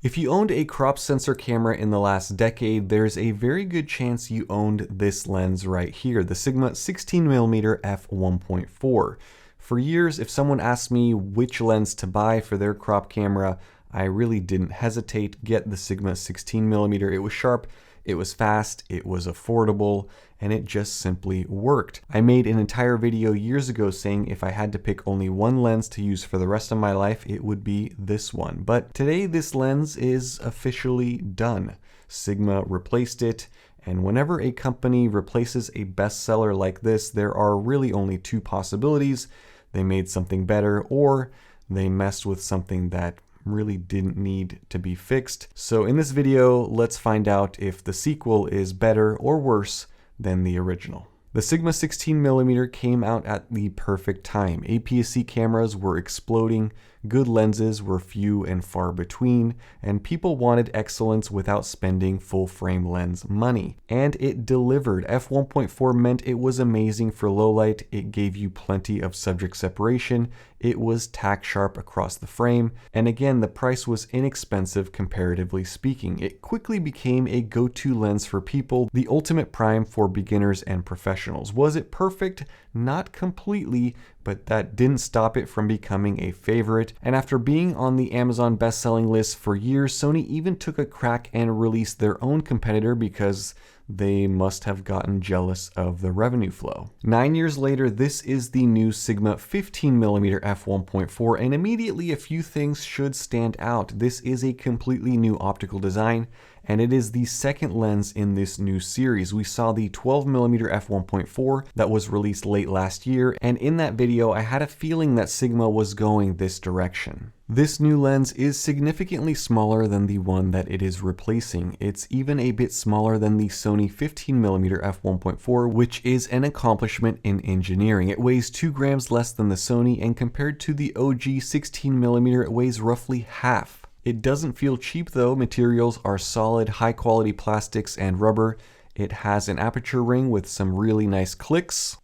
If you owned a crop sensor camera in the last decade, there's a very good chance you owned this lens right here, the Sigma 16mm f1.4. For years, if someone asked me which lens to buy for their crop camera, I really didn't hesitate. Get the Sigma 16mm. It was sharp, it was fast, it was affordable, and it just simply worked. I made an entire video years ago saying if I had to pick only one lens to use for the rest of my life, it would be this one. But today this lens is officially done. Sigma replaced it, and whenever a company replaces a bestseller like this, there are really only two possibilities. They made something better, or they messed with something that really didn't need to be fixed. So in this video, let's find out if the sequel is better or worse than the original. The Sigma 16mm came out at the perfect time. APS-C cameras were exploding, good lenses were few and far between, and people wanted excellence without spending full-frame lens money. And it delivered. f1.4 meant it was amazing for low light, it gave you plenty of subject separation, it was tack sharp across the frame, and again, the price was inexpensive comparatively speaking. It quickly became a go-to lens for people, the ultimate prime for beginners and professionals. Was it perfect? Not completely, but that didn't stop it from becoming a favorite. And after being on the Amazon best-selling list for years, Sony even took a crack and released their own competitor because they must have gotten jealous of the revenue flow. 9 years later, this is the new Sigma 15mm f1.4, and immediately a few things should stand out. This is a completely new optical design, and it is the second lens in this new series. We saw the 12mm f1.4 that was released late last year, and in that video I had a feeling that Sigma was going this direction. This new lens is significantly smaller than the one that it is replacing. It's even a bit smaller than the Sony 15mm f1.4, which is an accomplishment in engineering. It weighs 2 grams less than the Sony, and compared to the OG 16mm, it weighs roughly half. It doesn't feel cheap though. Materials are solid, high quality plastics and rubber. It has an aperture ring with some really nice clicks,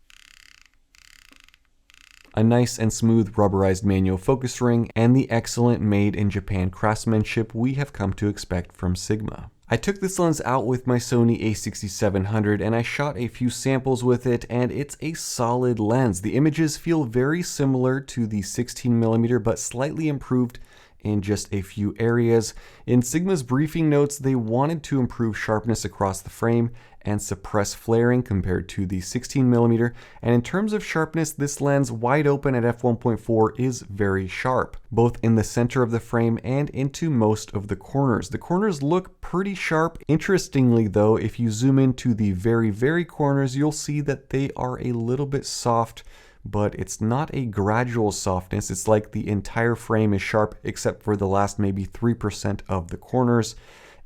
a nice and smooth rubberized manual focus ring, and the excellent made in Japan craftsmanship we have come to expect from Sigma. I took this lens out with my Sony a6700 and I shot a few samples with it, and it's a solid lens. The images feel very similar to the 16mm but slightly improved in just a few areas. In Sigma's briefing notes, they wanted to improve sharpness across the frame and suppress flaring compared to the 16mm, and in terms of sharpness, this lens wide open at f1.4 is very sharp, both in the center of the frame and into most of the corners. The corners look pretty sharp. Interestingly though, if you zoom into the very corners, you'll see that they are a little bit soft, but it's not a gradual softness. It's like the entire frame is sharp except for the last maybe 3% of the corners.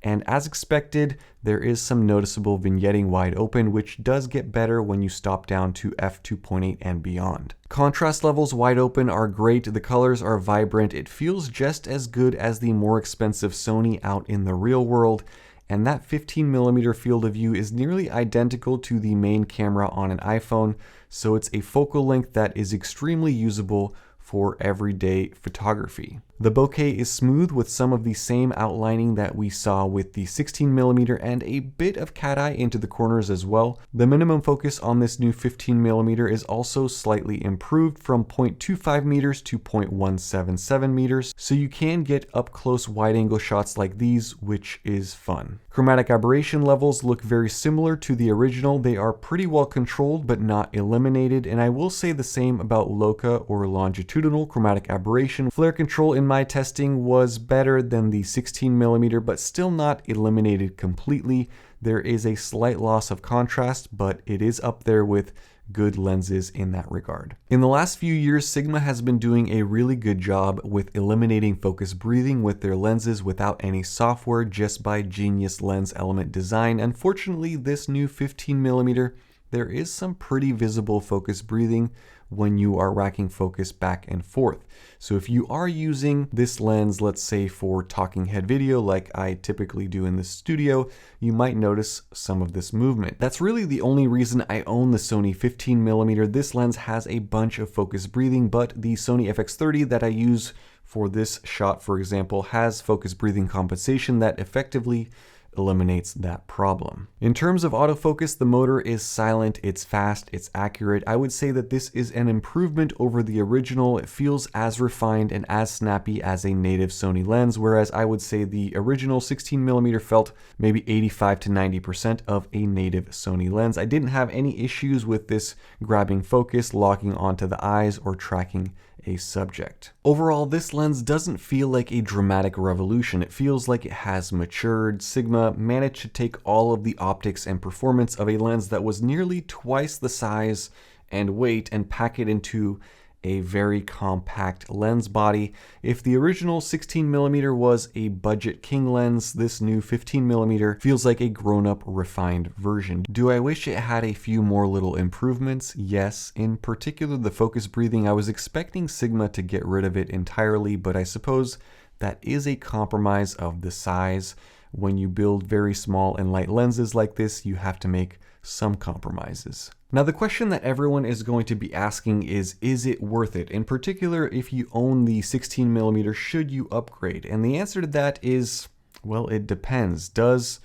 And as expected, there is some noticeable vignetting wide open, which does get better when you stop down to f2.8 and beyond. Contrast levels wide open are great, the colors are vibrant, it feels just as good as the more expensive Sony out in the real world, and that 15mm field of view is nearly identical to the main camera on an iPhone, so it's a focal length that is extremely usable for everyday photography. The bokeh is smooth with some of the same outlining that we saw with the 16mm and a bit of cat eye into the corners as well. The minimum focus on this new 15mm is also slightly improved from 0.25 meters to 0.177 meters, so you can get up close wide angle shots like these, which is fun. Chromatic aberration levels look very similar to the original. They are pretty well controlled but not eliminated, and I will say the same about loca or longitudinal chromatic aberration. Flare control in my testing was better than the 16mm, but still not eliminated completely. There is a slight loss of contrast, but it is up there with good lenses in that regard. In the last few years, Sigma has been doing a really good job with eliminating focus breathing with their lenses without any software, just by genius lens element design. Unfortunately, this new 15mm, there is some pretty visible focus breathing, when you are racking focus back and forth. So if you are using this lens, let's say for talking head video like I typically do in the studio, you might notice some of this movement. That's really the only reason I own the Sony 15mm. This lens has a bunch of focus breathing, but the Sony FX30 that I use for this shot, for example, has focus breathing compensation that effectively eliminates that problem. In terms of autofocus, the motor is silent, it's fast, it's accurate. I would say that this is an improvement over the original. It feels as refined and as snappy as a native Sony lens, whereas I would say the original 16mm felt maybe 85 to 90% of a native Sony lens. I didn't have any issues with this grabbing focus, locking onto the eyes, or tracking a subject. Overall, this lens doesn't feel like a dramatic revolution. It feels like it has matured. Sigma managed to take all of the optics and performance of a lens that was nearly twice the size and weight and pack it into a very compact lens body. If the original 16mm was a budget king lens, this new 15mm feels like a grown-up, refined version. Do I wish it had a few more little improvements? Yes. In particular, the focus breathing. I was expecting Sigma to get rid of it entirely, but I suppose that is a compromise of the size. When you build very small and light lenses like this, you have to make some compromises. Now, the question that everyone is going to be asking is it worth it? In particular, if you own the 16mm, should you upgrade? And the answer to that is, well, it depends. Does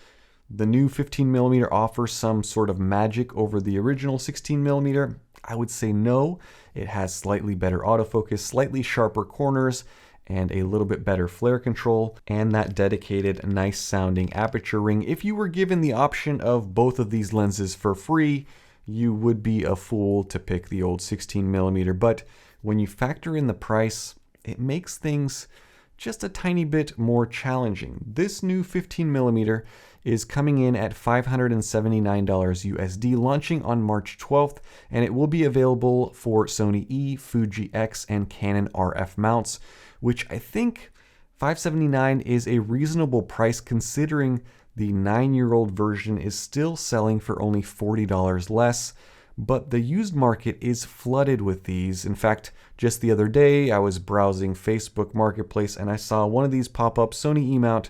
the new 15mm offer some sort of magic over the original 16mm? I would say no. It has slightly better autofocus, slightly sharper corners, and a little bit better flare control, and that dedicated, nice sounding aperture ring. If you were given the option of both of these lenses for free, you would be a fool to pick the old 16mm, but when you factor in the price, it makes things just a tiny bit more challenging. This new 15mm is coming in at $579 USD, launching on March 12th, and it will be available for Sony E, Fuji X, and Canon RF mounts, which I think $579 is a reasonable price considering the 9-year-old version is still selling for only $40 less, but the used market is flooded with these. In fact, just the other day, I was browsing Facebook Marketplace and I saw one of these pop up, Sony E-mount,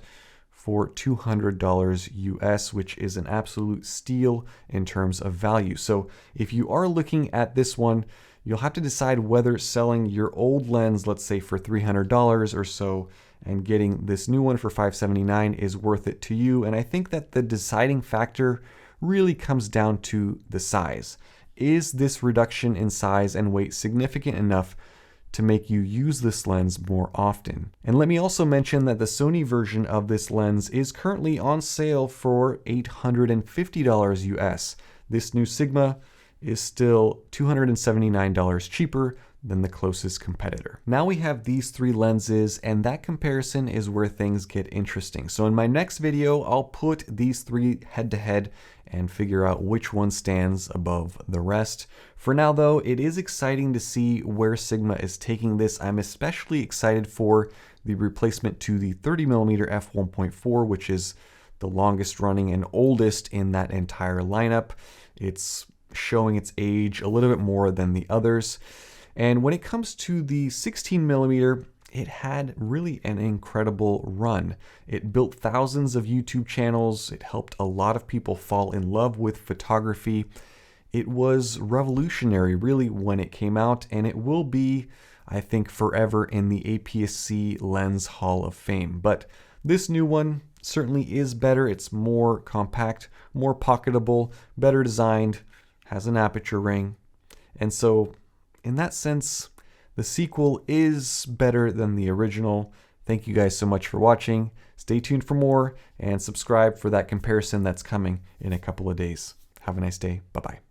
for $200 US, which is an absolute steal in terms of value. So if you are looking at this one, you'll have to decide whether selling your old lens, let's say for $300 or so, and getting this new one for $579 is worth it to you. And I think that the deciding factor really comes down to the size. Is this reduction in size and weight significant enough to make you use this lens more often? And let me also mention that the Sony version of this lens is currently on sale for $850 US. This new Sigma is still $279 cheaper than the closest competitor. Now we have these three lenses, and that comparison is where things get interesting. So in my next video, I'll put these three head to head and figure out which one stands above the rest. For now though, it is exciting to see where Sigma is taking this. I'm especially excited for the replacement to the 30mm f1.4, which is the longest running and oldest in that entire lineup. It's showing its age a little bit more than the others. And when it comes to the 16mm, it had really an incredible run. It built thousands of YouTube channels. It helped a lot of people fall in love with photography. It was revolutionary really when it came out, and it will be, I think, forever in the APS-C Lens Hall of Fame. But this new one certainly is better. It's more compact, more pocketable, better designed, has an aperture ring. And so in that sense, the sequel is better than the original. Thank you guys so much for watching. Stay tuned for more and subscribe for that comparison that's coming in a couple of days. Have a nice day. Bye-bye.